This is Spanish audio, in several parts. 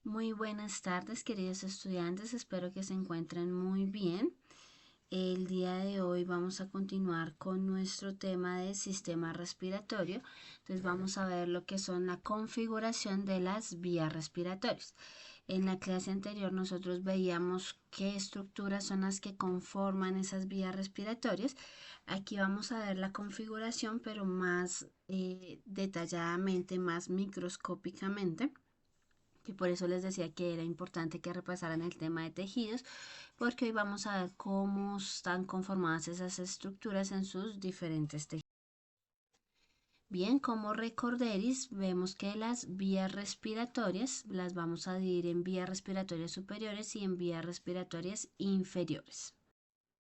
Muy buenas tardes, queridos estudiantes. Espero que se encuentren muy bien. El día de hoy vamos a continuar con nuestro tema de sistema respiratorio. Entonces vamos a ver lo que son la configuración de las vías respiratorias. En la clase anterior nosotros veíamos qué estructuras son las que conforman esas vías respiratorias. Aquí vamos a ver la configuración, pero más detalladamente, más microscópicamente, que por eso les decía que era importante que repasaran el tema de tejidos, porque hoy vamos a ver cómo están conformadas esas estructuras en sus diferentes tejidos. Bien, como recorderis, vemos que las vías respiratorias las vamos a dividir en vías respiratorias superiores y en vías respiratorias inferiores.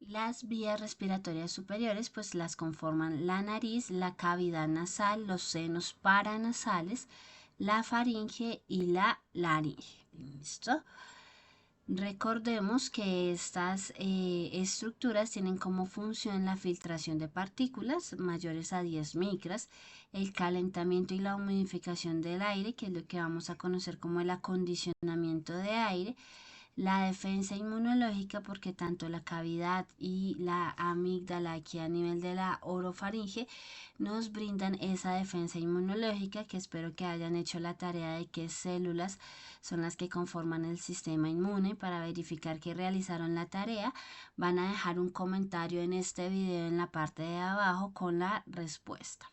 Las vías respiratorias superiores pues las conforman la nariz, la cavidad nasal, los senos paranasales, la faringe y la laringe. ¿Listo? Recordemos que estas estructuras tienen como función la filtración de partículas mayores a 10 micras, el calentamiento y la humidificación del aire, que es lo que vamos a conocer como el acondicionamiento de aire, la defensa inmunológica, porque tanto la cavidad y la amígdala aquí a nivel de la orofaringe nos brindan esa defensa inmunológica, que espero que hayan hecho la tarea de qué células son las que conforman el sistema inmune. Para verificar que realizaron la tarea, van a dejar un comentario en este video en la parte de abajo con la respuesta.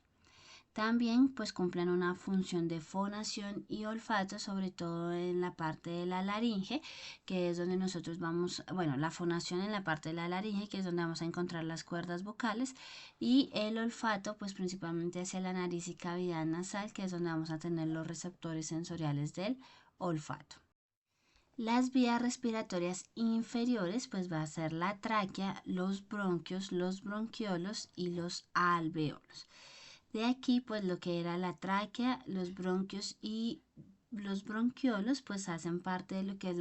También pues cumplen una función de fonación y olfato, sobre todo en la parte de la laringe, que es donde nosotros vamos, bueno, la fonación en la parte de la laringe, que es donde vamos a encontrar las cuerdas vocales, y el olfato pues principalmente hacia la nariz y cavidad nasal, que es donde vamos a tener los receptores sensoriales del olfato. Las vías respiratorias inferiores pues va a ser la tráquea, los bronquios, los bronquiolos y los alveolos. De aquí, pues lo que era la tráquea, los bronquios y los bronquiolos, pues hacen parte de lo que es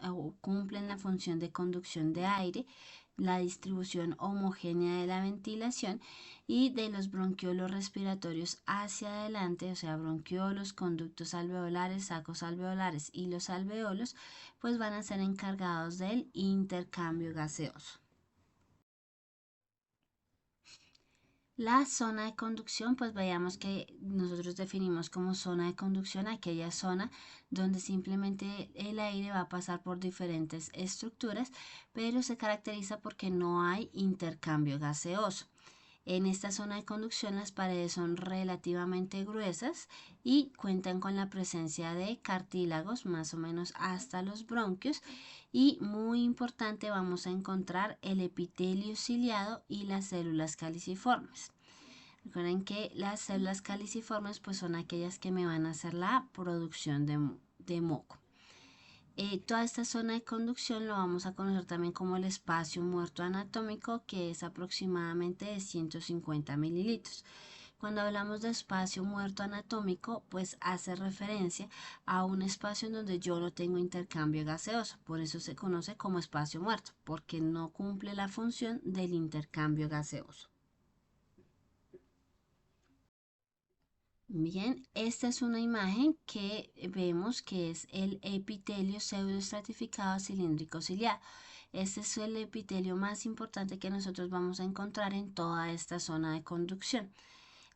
o cumplen la función de conducción de aire, la distribución homogénea de la ventilación, y de los bronquiolos respiratorios hacia adelante, o sea, bronquiolos, conductos alveolares, sacos alveolares y los alveolos, pues van a ser encargados del intercambio gaseoso. La zona de conducción, pues veamos que nosotros definimos como zona de conducción aquella zona donde simplemente el aire va a pasar por diferentes estructuras, pero se caracteriza porque no hay intercambio gaseoso. En esta zona de conducción las paredes son relativamente gruesas y cuentan con la presencia de cartílagos más o menos hasta los bronquios, y muy importante, vamos a encontrar el epitelio ciliado y las células caliciformes. Recuerden que las células caliciformes pues son aquellas que me van a hacer la producción de moco. Toda esta zona de conducción lo vamos a conocer también como el espacio muerto anatómico, que es aproximadamente de 150 mililitros. Cuando hablamos de espacio muerto anatómico, pues hace referencia a un espacio en donde yo no tengo intercambio gaseoso. Por eso se conoce como espacio muerto, porque no cumple la función del intercambio gaseoso. Bien, esta es una imagen que vemos que es el epitelio pseudoestratificado cilíndrico ciliado. Este es el epitelio más importante que nosotros vamos a encontrar en toda esta zona de conducción.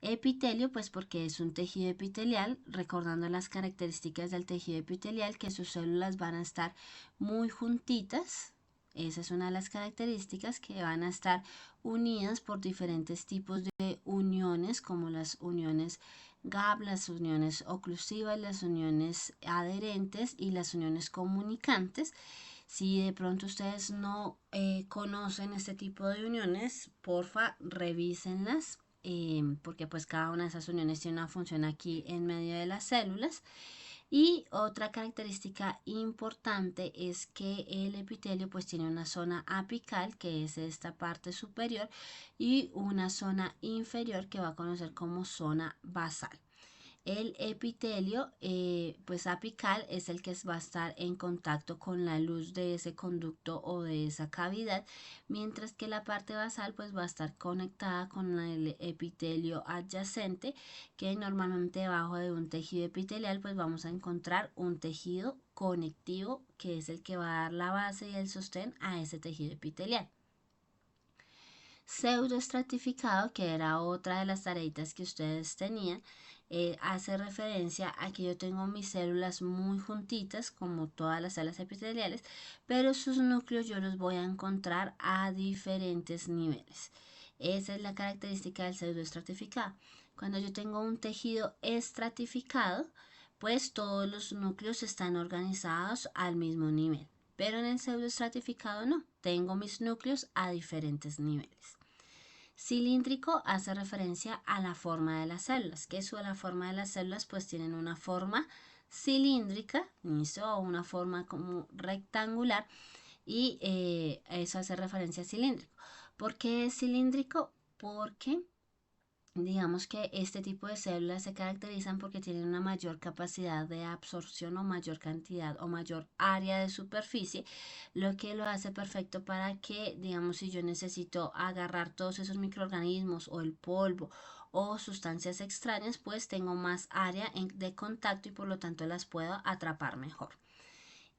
Epitelio, pues porque es un tejido epitelial, recordando las características del tejido epitelial, que sus células van a estar muy juntitas. Esa es una de las características, que van a estar unidas por diferentes tipos de uniones, como las uniones GAP, las uniones oclusivas, las uniones adherentes y las uniones comunicantes. Si de pronto ustedes no conocen este tipo de uniones, porfa, revísenlas, porque pues cada una de esas uniones tiene una función aquí en medio de las células. Y otra característica importante es que el epitelio pues tiene una zona apical, que es esta parte superior, y una zona inferior que va a conocer como zona basal. El epitelio pues apical es el que va a estar en contacto con la luz de ese conducto o de esa cavidad, mientras que la parte basal pues va a estar conectada con el epitelio adyacente, que normalmente debajo de un tejido epitelial pues vamos a encontrar un tejido conectivo, que es el que va a dar la base y el sostén a ese tejido epitelial. Pseudoestratificado, que era otra de las tareitas que ustedes tenían, hace referencia a que yo tengo mis células muy juntitas, como todas las células epiteliales, pero sus núcleos yo los voy a encontrar a diferentes niveles. Esa es la característica del pseudoestratificado. Cuando yo tengo un tejido estratificado, pues todos los núcleos están organizados al mismo nivel. Pero en el pseudoestratificado no, tengo mis núcleos a diferentes niveles. Cilíndrico hace referencia a la forma de las células, que es la forma de las células, pues tienen una forma cilíndrica, ¿listo? O una forma como rectangular, y eso hace referencia a cilíndrico. ¿Por qué es cilíndrico? Porque digamos que este tipo de células se caracterizan porque tienen una mayor capacidad de absorción o mayor cantidad o mayor área de superficie, lo que lo hace perfecto para que, digamos, si yo necesito agarrar todos esos microorganismos o el polvo o sustancias extrañas, pues tengo más área de contacto y por lo tanto las puedo atrapar mejor.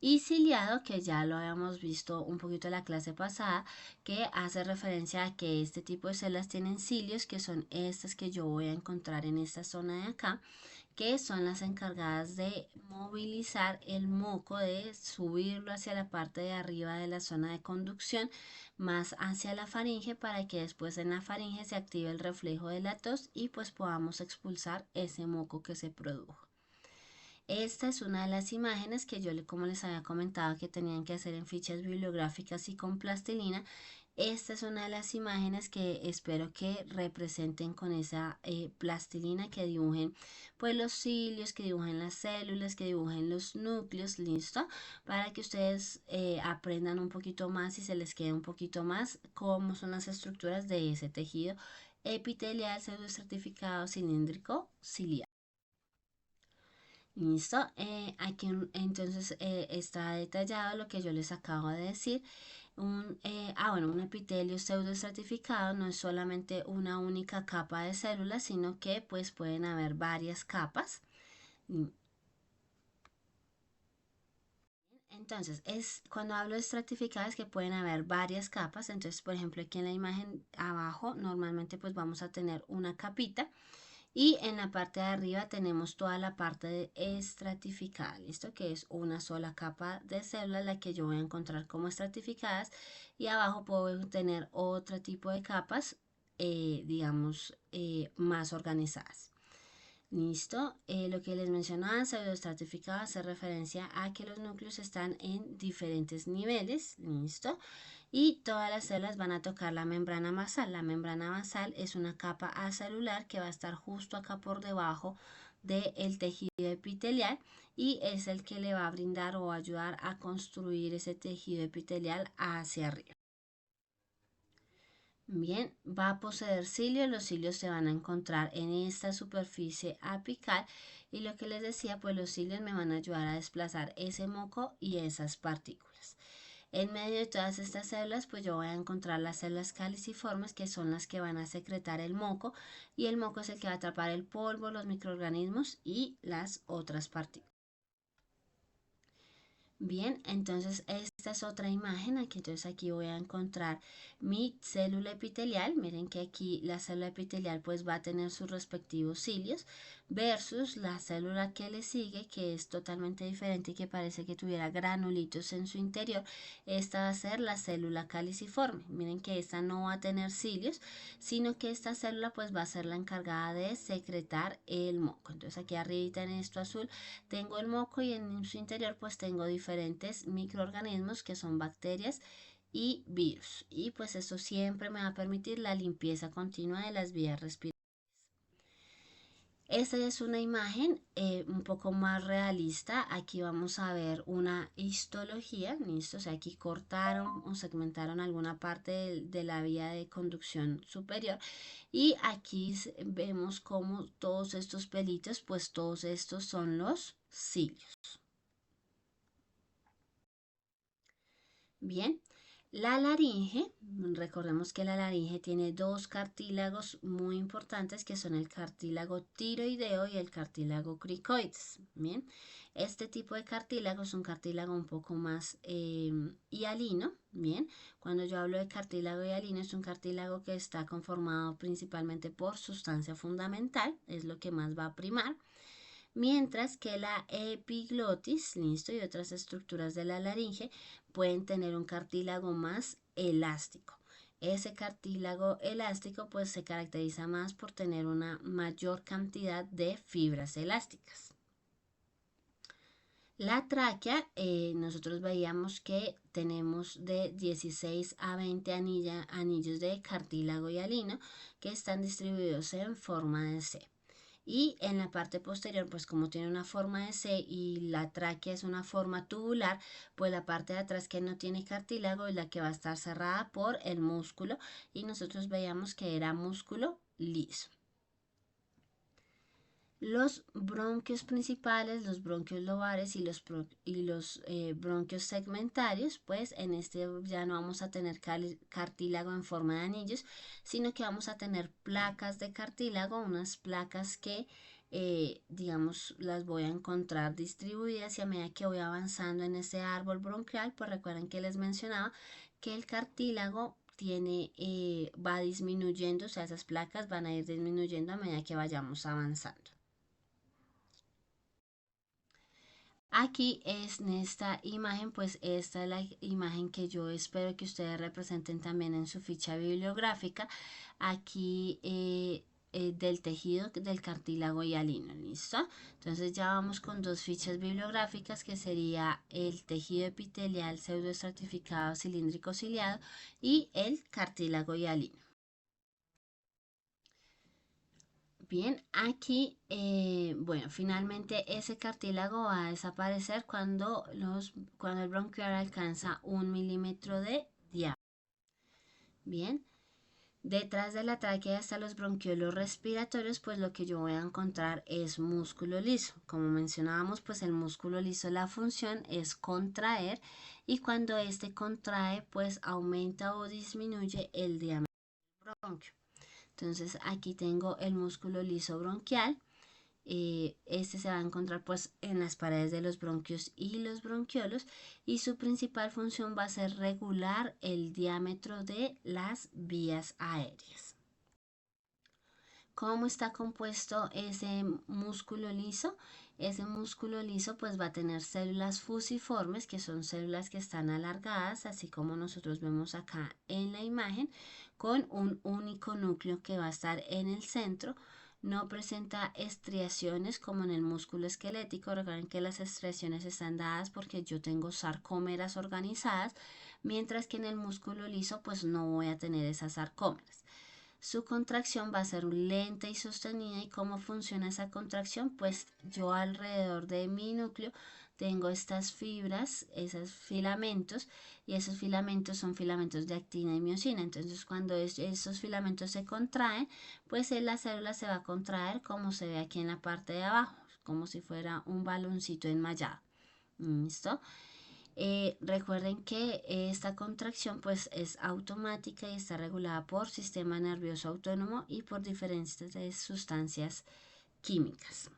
Y ciliado, que ya lo habíamos visto un poquito en la clase pasada, que hace referencia a que este tipo de células tienen cilios, que son estas que yo voy a encontrar en esta zona de acá, que son las encargadas de movilizar el moco, de subirlo hacia la parte de arriba de la zona de conducción, más hacia la faringe, para que después en la faringe se active el reflejo de la tos y pues podamos expulsar ese moco que se produjo. Esta es una de las imágenes que yo, como les había comentado, que tenían que hacer en fichas bibliográficas y con plastilina. Esta es una de las imágenes que espero que representen con esa plastilina, que dibujen pues los cilios, que dibujen las células, que dibujen los núcleos, listo, para que ustedes aprendan un poquito más y se les quede un poquito más cómo son las estructuras de ese tejido epitelial pseudoestratificado cilíndrico ciliar. Listo, aquí entonces está detallado lo que yo les acabo de decir. Un epitelio pseudoestratificado no es solamente una única capa de células, sino que pues pueden haber varias capas. Entonces, cuando hablo de estratificadas, que pueden haber varias capas. Entonces, por ejemplo, aquí en la imagen abajo normalmente pues vamos a tener una capita. Y en la parte de arriba tenemos toda la parte de estratificada, ¿listo? Que es una sola capa de células la que yo voy a encontrar como estratificadas. Y abajo puedo tener otro tipo de capas, digamos, más organizadas. Listo, lo que les mencionaba, pseudoestratificado hace referencia a que los núcleos están en diferentes niveles, listo, y todas las células van a tocar la membrana basal. La membrana basal es una capa acelular que va a estar justo acá por debajo del tejido epitelial y es el que le va a brindar o ayudar a construir ese tejido epitelial hacia arriba. Bien, va a poseer cilios, los cilios se van a encontrar en esta superficie apical y lo que les decía, pues los cilios me van a ayudar a desplazar ese moco y esas partículas. En medio de todas estas células, pues yo voy a encontrar las células caliciformes, que son las que van a secretar el moco, y el moco es el que va a atrapar el polvo, los microorganismos y las otras partículas. Bien, entonces esta es otra imagen. Aquí voy a encontrar mi célula epitelial. Miren que aquí la célula epitelial pues va a tener sus respectivos cilios versus la célula que le sigue, que es totalmente diferente y que parece que tuviera granulitos en su interior. Esta va a ser la célula caliciforme. Miren que esta no va a tener cilios, sino que esta célula pues va a ser la encargada de secretar el moco. Entonces aquí arriba en esto azul tengo el moco y en su interior pues tengo diferentes microorganismos que son bacterias y virus. Y pues esto siempre me va a permitir la limpieza continua de las vías respiratorias. Esta es una imagen un poco más realista. Aquí vamos a ver una histología, ¿listo? O sea, aquí cortaron o segmentaron alguna parte de la vía de conducción superior y aquí vemos como todos estos pelitos, pues todos estos son los cilios. Bien, la laringe, recordemos que la laringe tiene dos cartílagos muy importantes que son el cartílago tiroideo y el cartílago cricoides. Bien, este tipo de cartílago es un cartílago un poco más hialino. Bien, cuando yo hablo de cartílago hialino es un cartílago que está conformado principalmente por sustancia fundamental, es lo que más va a primar. Mientras que la epiglotis, listo, y otras estructuras de la laringe pueden tener un cartílago más elástico. Ese cartílago elástico pues se caracteriza más por tener una mayor cantidad de fibras elásticas. La tráquea, nosotros veíamos que tenemos de 16 a 20 anillos de cartílago hialino que están distribuidos en forma de C. Y en la parte posterior, pues como tiene una forma de C y la tráquea es una forma tubular, pues la parte de atrás que no tiene cartílago es la que va a estar cerrada por el músculo y nosotros veíamos que era músculo liso. Los bronquios principales, los bronquios lobares y los bronquios segmentarios, pues en este ya no vamos a tener cartílago en forma de anillos, sino que vamos a tener placas de cartílago, unas placas que digamos las voy a encontrar distribuidas y a medida que voy avanzando en ese árbol bronquial, pues recuerden que les mencionaba que el cartílago va disminuyendo, o sea, esas placas van a ir disminuyendo a medida que vayamos avanzando. Aquí es en esta imagen, pues esta es la imagen que yo espero que ustedes representen también en su ficha bibliográfica. Aquí del tejido del cartílago hialino, ¿listo? Entonces ya vamos con dos fichas bibliográficas que sería el tejido epitelial pseudoestratificado cilíndrico ciliado y el cartílago hialino. Bien, aquí, bueno, finalmente ese cartílago va a desaparecer cuando el bronquial alcanza 1 milímetro de diámetro. Bien, detrás de la tráquea hasta los bronquiolos respiratorios, pues lo que yo voy a encontrar es músculo liso. Como mencionábamos, pues el músculo liso, la función es contraer y cuando este contrae, pues aumenta o disminuye el diámetro del bronquio. Entonces aquí tengo el músculo liso bronquial. Este se va a encontrar pues en las paredes de los bronquios y los bronquiolos y su principal función va a ser regular el diámetro de las vías aéreas. ¿Cómo está compuesto ese músculo liso? Ese músculo liso pues va a tener células fusiformes, que son células que están alargadas, así como nosotros vemos acá en la imagen, con un único núcleo que va a estar en el centro. No presenta estriaciones como en el músculo esquelético. Recuerden que las estriaciones están dadas porque yo tengo sarcómeras organizadas, mientras que en el músculo liso pues no voy a tener esas sarcómeras. Su contracción va a ser lenta y sostenida. ¿Y cómo funciona esa contracción? Pues yo alrededor de mi núcleo tengo estas fibras, esos filamentos, y esos filamentos son filamentos de actina y miosina. Entonces, cuando esos filamentos se contraen, pues la célula se va a contraer como se ve aquí en la parte de abajo, como si fuera un baloncito enmayado. ¿Listo? Recuerden que esta contracción pues es automática y está regulada por sistema nervioso autónomo y por diferentes sustancias químicas.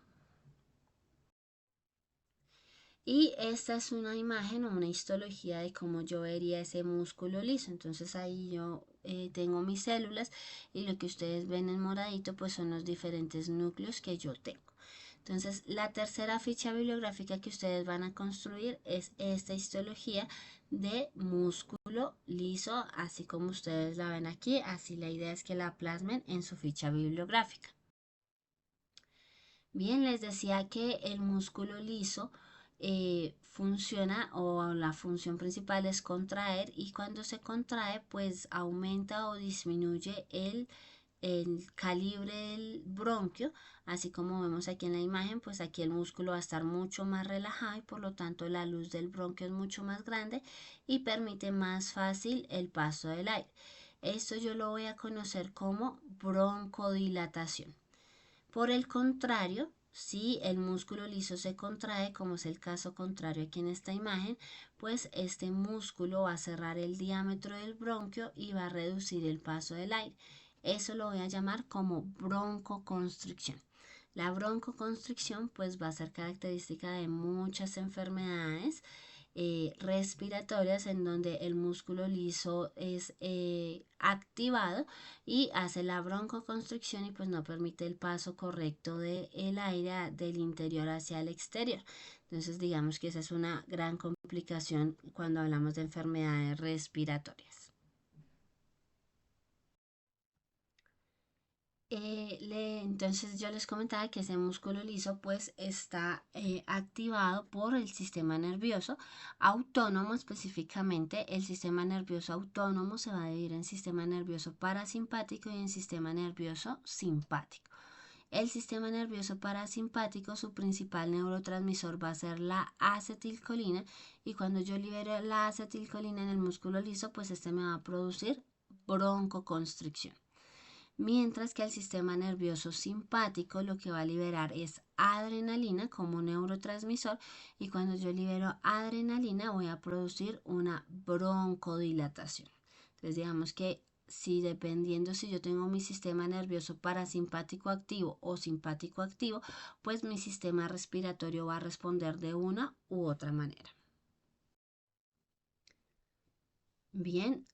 Y esta es una imagen o una histología de cómo yo vería ese músculo liso. Entonces ahí yo tengo mis células y lo que ustedes ven en moradito pues son los diferentes núcleos que yo tengo. Entonces, la tercera ficha bibliográfica que ustedes van a construir es esta histología de músculo liso, así como ustedes la ven aquí. Así la idea es que la plasmen en su ficha bibliográfica. Bien, les decía que el músculo liso funciona o la función principal es contraer y cuando se contrae pues aumenta o disminuye el calibre del bronquio, así como vemos aquí en la imagen, pues aquí el músculo va a estar mucho más relajado y por lo tanto la luz del bronquio es mucho más grande y permite más fácil el paso del aire. Esto yo lo voy a conocer como broncodilatación. Por el contrario, si el músculo liso se contrae, como es el caso contrario aquí en esta imagen, pues este músculo va a cerrar el diámetro del bronquio y va a reducir el paso del aire. Eso lo voy a llamar como broncoconstricción. La broncoconstricción pues va a ser característica de muchas enfermedades respiratorias en donde el músculo liso es activado y hace la broncoconstricción y pues no permite el paso correcto del aire del interior hacia el exterior. Entonces digamos que esa es una gran complicación cuando hablamos de enfermedades respiratorias. Entonces yo les comentaba que ese músculo liso pues está activado por el sistema nervioso autónomo. Específicamente el sistema nervioso autónomo se va a dividir en sistema nervioso parasimpático y en sistema nervioso simpático. El sistema nervioso parasimpático, su principal neurotransmisor va a ser la acetilcolina y cuando yo libero la acetilcolina en el músculo liso pues este me va a producir broncoconstricción. Mientras que el sistema nervioso simpático lo que va a liberar es adrenalina como neurotransmisor y cuando yo libero adrenalina voy a producir una broncodilatación. Entonces digamos que si dependiendo si yo tengo mi sistema nervioso parasimpático activo o simpático activo, pues mi sistema respiratorio va a responder de una u otra manera. Bien,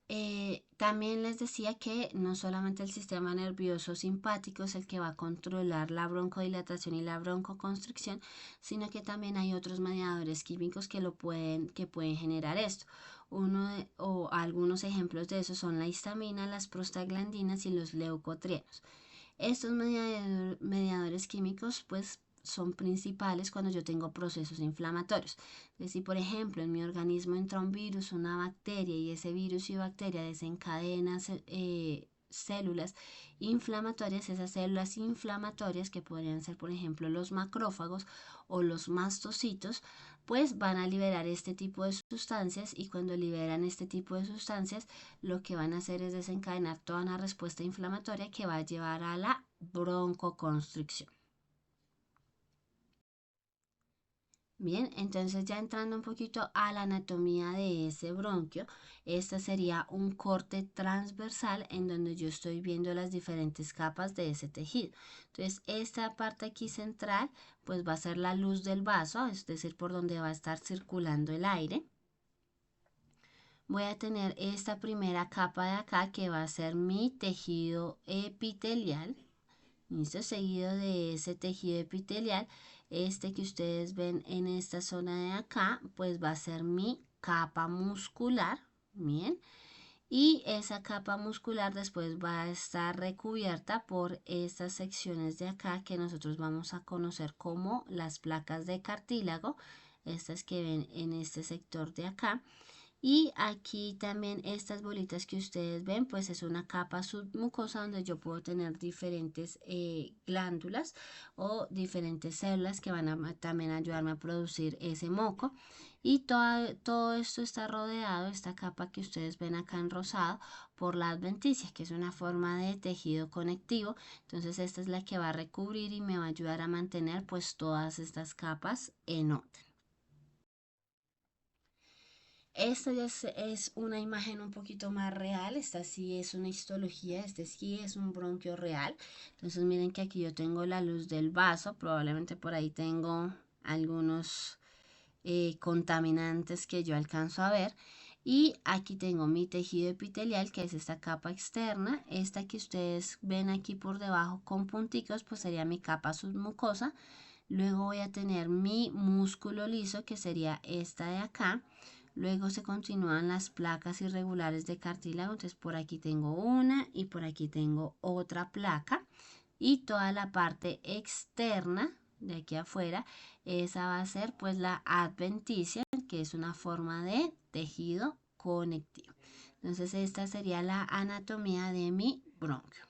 también les decía que no solamente el sistema nervioso simpático es el que va a controlar la broncodilatación y la broncoconstricción, sino que también hay otros mediadores químicos que pueden generar esto. O algunos ejemplos de eso son la histamina, las prostaglandinas y los leucotrienos. Estos mediadores químicos pues son principales cuando yo tengo procesos inflamatorios. Entonces, si por ejemplo en mi organismo entra un virus, una bacteria y ese virus y bacteria desencadena células inflamatorias, esas células inflamatorias que podrían ser por ejemplo los macrófagos o los mastocitos, pues van a liberar este tipo de sustancias y cuando liberan este tipo de sustancias lo que van a hacer es desencadenar toda una respuesta inflamatoria que va a llevar a la broncoconstricción. Bien, entonces ya entrando un poquito a la anatomía de ese bronquio, esta sería un corte transversal en donde yo estoy viendo las diferentes capas de ese tejido. Entonces, esta parte aquí central, pues va a ser la luz del vaso, es decir, por donde va a estar circulando el aire. Voy a tener esta primera capa de acá que va a ser mi tejido epitelial. Listo, seguido de ese tejido epitelial, este que ustedes ven en esta zona de acá, pues va a ser mi capa muscular. Bien. Y esa capa muscular después va a estar recubierta por estas secciones de acá que nosotros vamos a conocer como las placas de cartílago, estas que ven en este sector de acá. Y aquí también estas bolitas que ustedes ven, pues es una capa submucosa donde yo puedo tener diferentes glándulas o diferentes células que van a también ayudarme a producir ese moco. Y todo esto está rodeado, esta capa que ustedes ven acá en rosado, por la adventicia, que es una forma de tejido conectivo. Entonces esta es la que va a recubrir y me va a ayudar a mantener pues todas estas capas en orden. Esta ya es una imagen un poquito más real, esta sí es una histología, este sí es un bronquio real. Entonces miren que aquí yo tengo la luz del vaso, probablemente por ahí tengo algunos contaminantes que yo alcanzo a ver. Y aquí tengo mi tejido epitelial, que es esta capa externa. Esta que ustedes ven aquí por debajo con punticos, pues sería mi capa submucosa. Luego voy a tener mi músculo liso, que sería esta de acá. Luego se continúan las placas irregulares de cartílago. Entonces por aquí tengo una y por aquí tengo otra placa. Y toda la parte externa de aquí afuera, esa va a ser pues la adventicia, que es una forma de tejido conectivo. Entonces esta sería la anatomía de mi bronquio.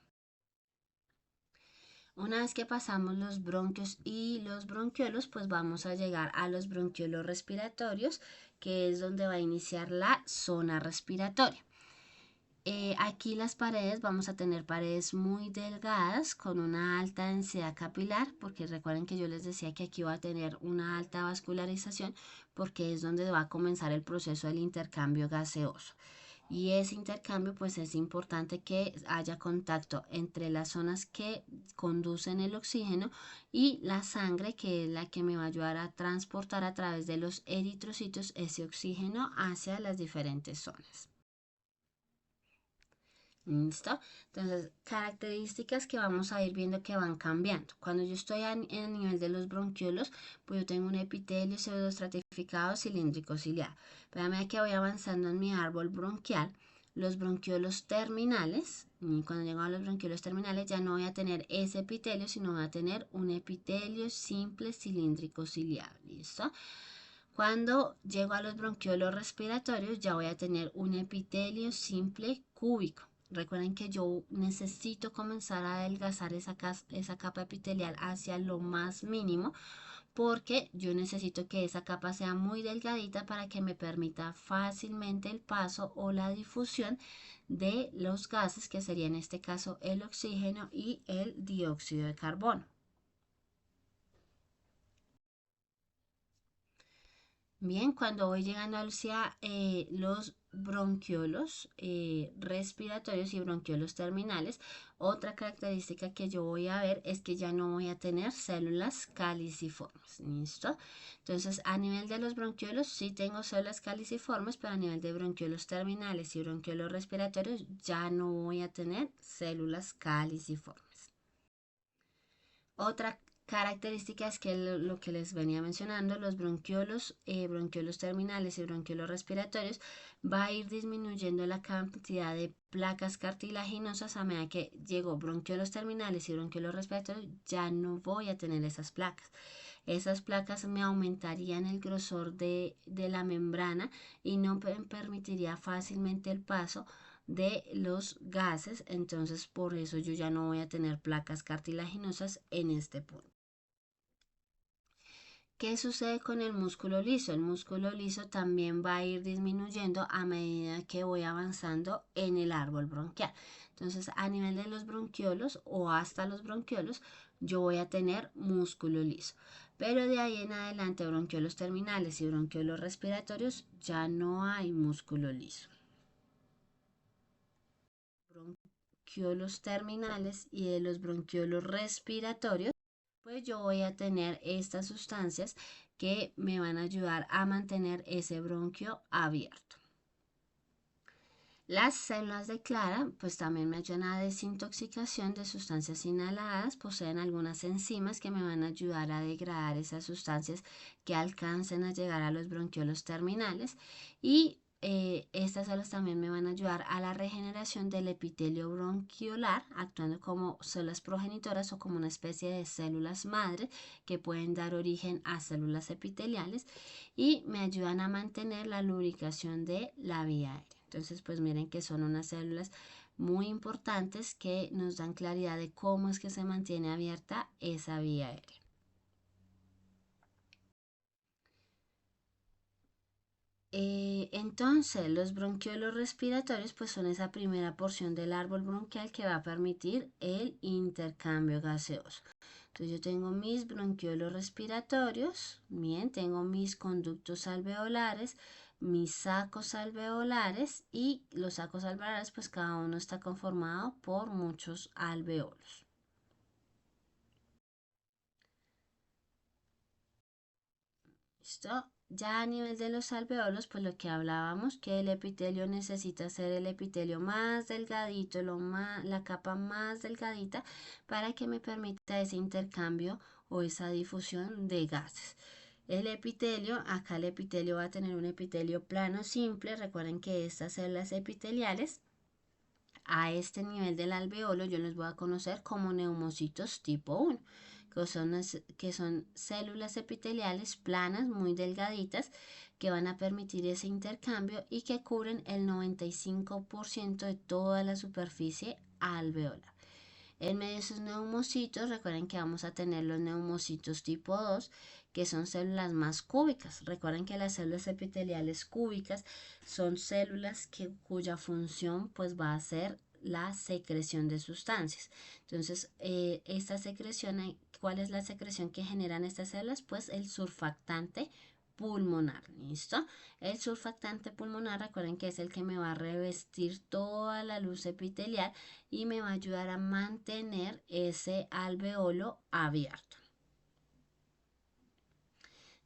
Una vez que pasamos los bronquios y los bronquiolos, pues vamos a llegar a los bronquiolos respiratorios, que es donde va a iniciar la zona respiratoria. Aquí las paredes, vamos a tener paredes muy delgadas con una alta densidad capilar, porque recuerden que yo les decía que aquí va a tener una alta vascularización, porque es donde va a comenzar el proceso del intercambio gaseoso. Y ese intercambio, pues es importante que haya contacto entre las zonas que conducen el oxígeno y la sangre, que es la que me va a ayudar a transportar a través de los eritrocitos ese oxígeno hacia las diferentes zonas. ¿Listo? Entonces, características que vamos a ir viendo que van cambiando. Cuando yo estoy en el nivel de los bronquiolos, pues yo tengo un epitelio pseudoestratificado cilíndrico ciliar. Pero a medida que voy avanzando en mi árbol bronquial, los bronquiolos terminales, y cuando llego a los bronquiolos terminales ya no voy a tener ese epitelio, sino voy a tener un epitelio simple cilíndrico ciliar. ¿Listo? Cuando llego a los bronquiolos respiratorios ya voy a tener un epitelio simple cúbico. Recuerden que yo necesito comenzar a adelgazar esa capa epitelial hacia lo más mínimo, porque yo necesito que esa capa sea muy delgadita para que me permita fácilmente el paso o la difusión de los gases, que sería en este caso el oxígeno y el dióxido de carbono. Bien, cuando voy llegando hacia los bronquiolos respiratorios y bronquiolos terminales, otra característica que yo voy a ver es que ya no voy a tener células caliciformes. ¿Listo? Entonces, a nivel de los bronquiolos sí tengo células caliciformes, pero a nivel de bronquiolos terminales y bronquiolos respiratorios ya no voy a tener células caliciformes. Otra característica es que lo que les venía mencionando, los bronquiolos, bronquiolos terminales y bronquiolos respiratorios, va a ir disminuyendo la cantidad de placas cartilaginosas a medida que llego bronquiolos terminales y bronquiolos respiratorios, ya no voy a tener esas placas. Esas placas me aumentarían el grosor de la membrana y no me permitiría fácilmente el paso de los gases, entonces por eso yo ya no voy a tener placas cartilaginosas en este punto. ¿Qué sucede con el músculo liso? El músculo liso también va a ir disminuyendo a medida que voy avanzando en el árbol bronquial. Entonces, a nivel de los bronquiolos o hasta los bronquiolos, yo voy a tener músculo liso. Pero de ahí en adelante, bronquiolos terminales y bronquiolos respiratorios, ya no hay músculo liso. Bronquiolos terminales y de los bronquiolos respiratorios, pues yo voy a tener estas sustancias que me van a ayudar a mantener ese bronquio abierto. Las células de Clara pues también me ayudan a desintoxicación de sustancias inhaladas, poseen algunas enzimas que me van a ayudar a degradar esas sustancias que alcancen a llegar a los bronquiolos terminales y estas células también me van a ayudar a la regeneración del epitelio bronquiolar, actuando como células progenitoras o como una especie de células madre que pueden dar origen a células epiteliales y me ayudan a mantener la lubricación de la vía aérea. Entonces, pues miren que son unas células muy importantes que nos dan claridad de cómo es que se mantiene abierta esa vía aérea. Entonces, los bronquiolos respiratorios pues son esa primera porción del árbol bronquial que va a permitir el intercambio gaseoso. Entonces yo tengo mis bronquiolos respiratorios, bien, tengo mis conductos alveolares, mis sacos alveolares y los sacos alveolares pues cada uno está conformado por muchos alveolos. ¿Listo? Ya a nivel de los alveolos, pues lo que hablábamos, que el epitelio necesita ser el epitelio más delgadito, la capa más delgadita para que me permita ese intercambio o esa difusión de gases. El epitelio, acá el epitelio va a tener un epitelio plano simple. Recuerden que estas células epiteliales a este nivel del alveolo yo los voy a conocer como neumocitos tipo 1, que son células epiteliales planas, muy delgaditas, que van a permitir ese intercambio y que cubren el 95% de toda la superficie alveolar. En medio de esos neumocitos, recuerden que vamos a tener los neumocitos tipo 2, que son células más cúbicas. Recuerden que las células epiteliales cúbicas son células cuya función pues va a ser la secreción de sustancias. Entonces, esta secreción, ¿cuál es la secreción que generan estas células? Pues el surfactante pulmonar, ¿listo? El surfactante pulmonar, recuerden que es el que me va a revestir toda la luz epitelial y me va a ayudar a mantener ese alveolo abierto.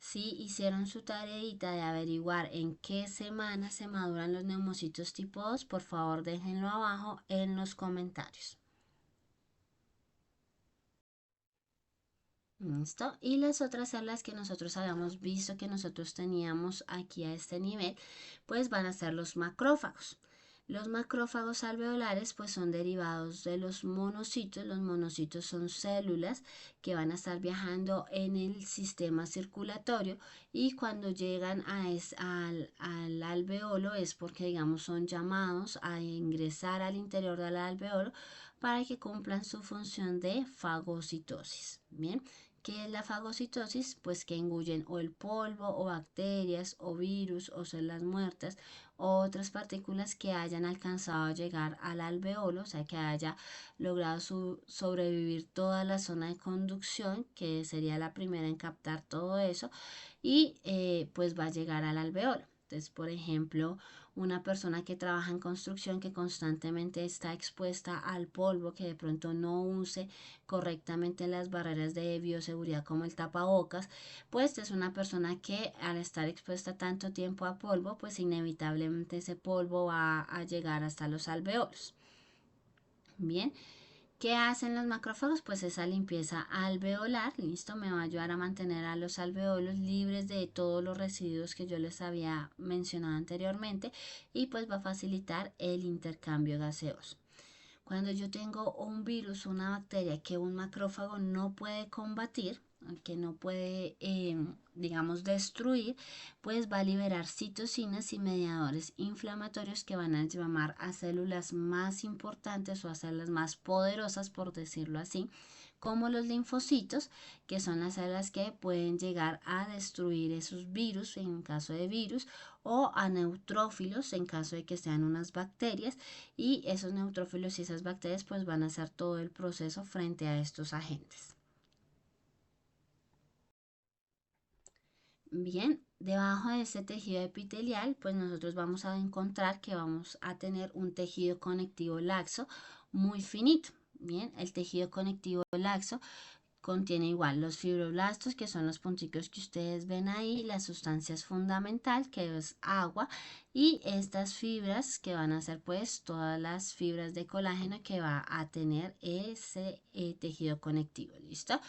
Si hicieron su tareita de averiguar en qué semana se maduran los neumocitos tipo 2, por favor déjenlo abajo en los comentarios. ¿Listo? Y las otras células que nosotros habíamos visto que nosotros teníamos aquí a este nivel, pues van a ser los macrófagos. Los macrófagos alveolares pues son derivados de los monocitos. Los monocitos son células que van a estar viajando en el sistema circulatorio y cuando llegan al alveolo es porque digamos son llamados a ingresar al interior del alveolo para que cumplan su función de fagocitosis. Bien. ¿Qué es la fagocitosis? Pues que engullen o el polvo o bacterias o virus o células muertas o otras partículas que hayan alcanzado a llegar al alveolo, o sea que haya logrado sobrevivir toda la zona de conducción, que sería la primera en captar todo eso, y pues va a llegar al alveolo. Entonces, por ejemplo, una persona que trabaja en construcción que constantemente está expuesta al polvo, que de pronto no use correctamente las barreras de bioseguridad como el tapabocas, pues es una persona que al estar expuesta tanto tiempo a polvo, pues inevitablemente ese polvo va a llegar hasta los alveolos. Bien. ¿Qué hacen los macrófagos? Pues esa limpieza alveolar, listo, me va a ayudar a mantener a los alveolos libres de todos los residuos que yo les había mencionado anteriormente y pues va a facilitar el intercambio gaseoso. Cuando yo tengo un virus, una bacteria que un macrófago no puede combatir, que no puede, digamos, destruir, pues va a liberar citocinas y mediadores inflamatorios que van a llamar a células más importantes o a células más poderosas, por decirlo así, como los linfocitos, que son las células que pueden llegar a destruir esos virus en caso de virus, o a neutrófilos en caso de que sean unas bacterias, y esos neutrófilos y esas bacterias pues van a hacer todo el proceso frente a estos agentes. Bien, debajo de este tejido epitelial pues nosotros vamos a encontrar que vamos a tener un tejido conectivo laxo muy finito. Bien, el tejido conectivo laxo contiene igual los fibroblastos, que son los punticos que ustedes ven ahí, las sustancias fundamental, que es agua, y estas fibras que van a ser pues todas las fibras de colágeno que va a tener ese tejido conectivo, ¿listo?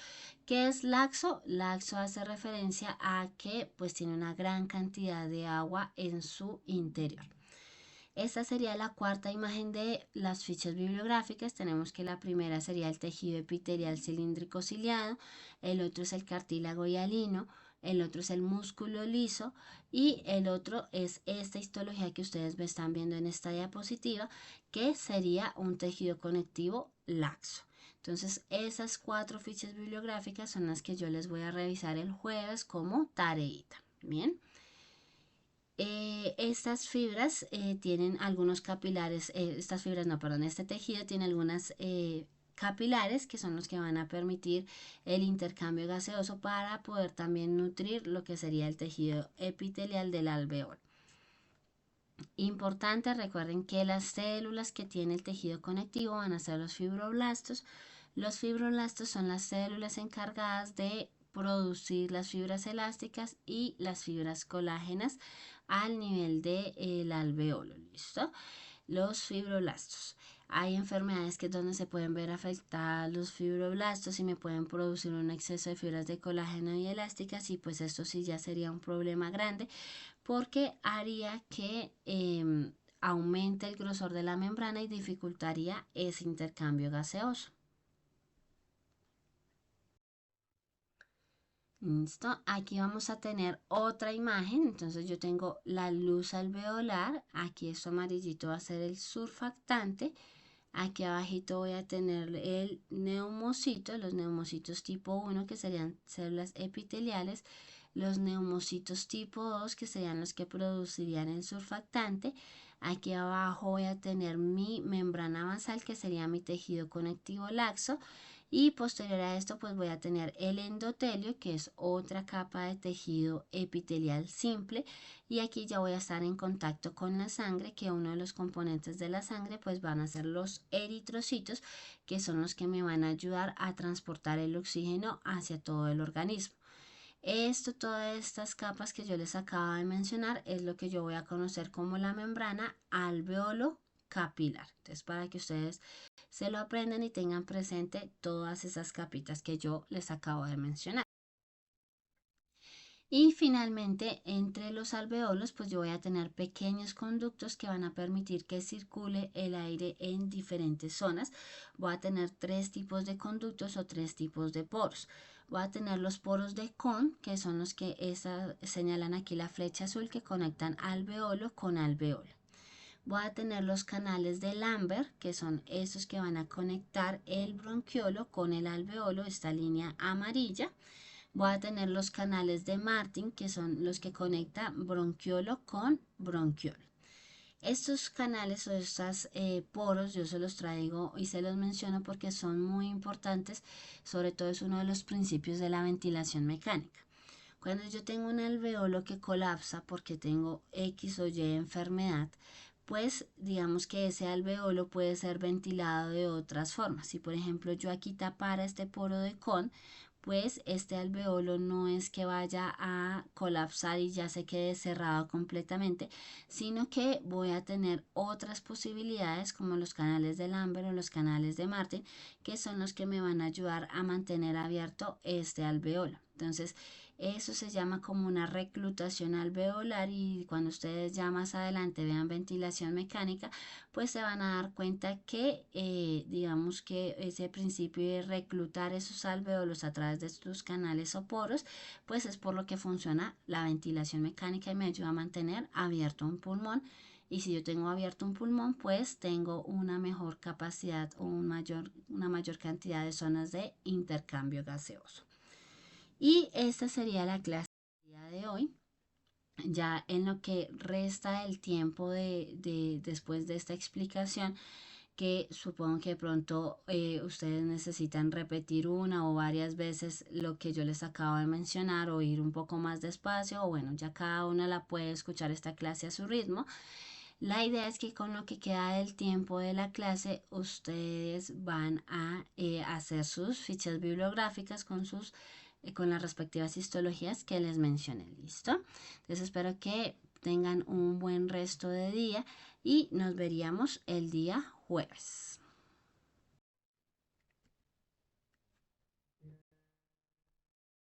¿Qué es laxo? Laxo hace referencia a que pues tiene una gran cantidad de agua en su interior. Esta sería la cuarta imagen de las fichas bibliográficas. Tenemos que la primera sería el tejido epitelial cilíndrico ciliado, el otro es el cartílago hialino, el otro es el músculo liso y el otro es esta histología que ustedes me están viendo en esta diapositiva, que sería un tejido conectivo laxo. Entonces, esas cuatro fichas bibliográficas son las que yo les voy a revisar el jueves como tareita. Bien. Estas fibras tienen algunos capilares, estas fibras no, perdón, este tejido tiene algunas capilares que son los que van a permitir el intercambio gaseoso para poder también nutrir lo que sería el tejido epitelial del alveolo. Importante, recuerden que las células que tiene el tejido conectivo van a ser los fibroblastos. Los fibroblastos son las células encargadas de producir las fibras elásticas y las fibras colágenas al nivel del alveolo, ¿listo? Los fibroblastos. Hay enfermedades que es donde se pueden ver afectadas los fibroblastos y me pueden producir un exceso de fibras de colágeno y elásticas, y pues esto sí ya sería un problema grande porque haría que aumente el grosor de la membrana y dificultaría ese intercambio gaseoso. Listo, aquí vamos a tener otra imagen. Entonces yo tengo la luz alveolar, aquí esto amarillito va a ser el surfactante, Aquí abajito voy a tener el neumocito, los neumocitos tipo 1 que serían células epiteliales, los neumocitos tipo 2 que serían los que producirían el surfactante. Aquí abajo voy a tener mi membrana basal que sería mi tejido conectivo laxo. Y posterior a esto pues voy a tener el endotelio, que es otra capa de tejido epitelial simple, y aquí ya voy a estar en contacto con la sangre, que uno de los componentes de la sangre pues van a ser los eritrocitos, que son los que me van a ayudar a transportar el oxígeno hacia todo el organismo. Todas estas capas que yo les acabo de mencionar es lo que yo voy a conocer como la membrana alveolo capilar. Entonces, para que ustedes se lo aprendan y tengan presente todas esas capitas que yo les acabo de mencionar. Y finalmente, entre los alveolos, pues yo voy a tener pequeños conductos que van a permitir que circule el aire en diferentes zonas. Voy a tener tres tipos de conductos o tres tipos de poros. Voy a tener los poros de Kohn, que son los que señalan aquí la flecha azul, que conectan alveolo con alveolo. Voy a tener los canales de Lambert, que son esos que van a conectar el bronquiolo con el alveolo, esta línea amarilla. Voy a tener los canales de Martin, que son los que conectan bronquiolo con bronquiolo. Estos canales o estos poros yo se los traigo y se los menciono porque son muy importantes, sobre todo es uno de los principios de la ventilación mecánica. Cuando yo tengo un alveolo que colapsa porque tengo X o Y enfermedad, pues digamos que ese alveolo puede ser ventilado de otras formas. Si por ejemplo yo aquí tapara este poro de Kohn, pues este alveolo no es que vaya a colapsar y ya se quede cerrado completamente, sino que voy a tener otras posibilidades como los canales de Lambert o los canales de Martin, que son los que me van a ayudar a mantener abierto este alveolo. Entonces, eso se llama como una reclutación alveolar, y cuando ustedes ya más adelante vean ventilación mecánica, pues se van a dar cuenta que digamos que ese principio de reclutar esos alveolos a través de estos canales o poros, pues es por lo que funciona la ventilación mecánica y me ayuda a mantener abierto un pulmón. Y si yo tengo abierto un pulmón, pues tengo una mejor capacidad o una mayor cantidad de zonas de intercambio gaseoso. Y esta sería la clase del día de hoy. Ya en lo que resta del tiempo después de esta explicación, que supongo que de pronto ustedes necesitan repetir una o varias veces lo que yo les acabo de mencionar o ir un poco más despacio, o bueno, ya cada una la puede escuchar esta clase a su ritmo. La idea es que con lo que queda del tiempo de la clase, ustedes van a hacer sus fichas bibliográficas con las respectivas histologías que les mencioné. ¿Listo? Entonces espero que tengan un buen resto de día y nos veríamos el día jueves.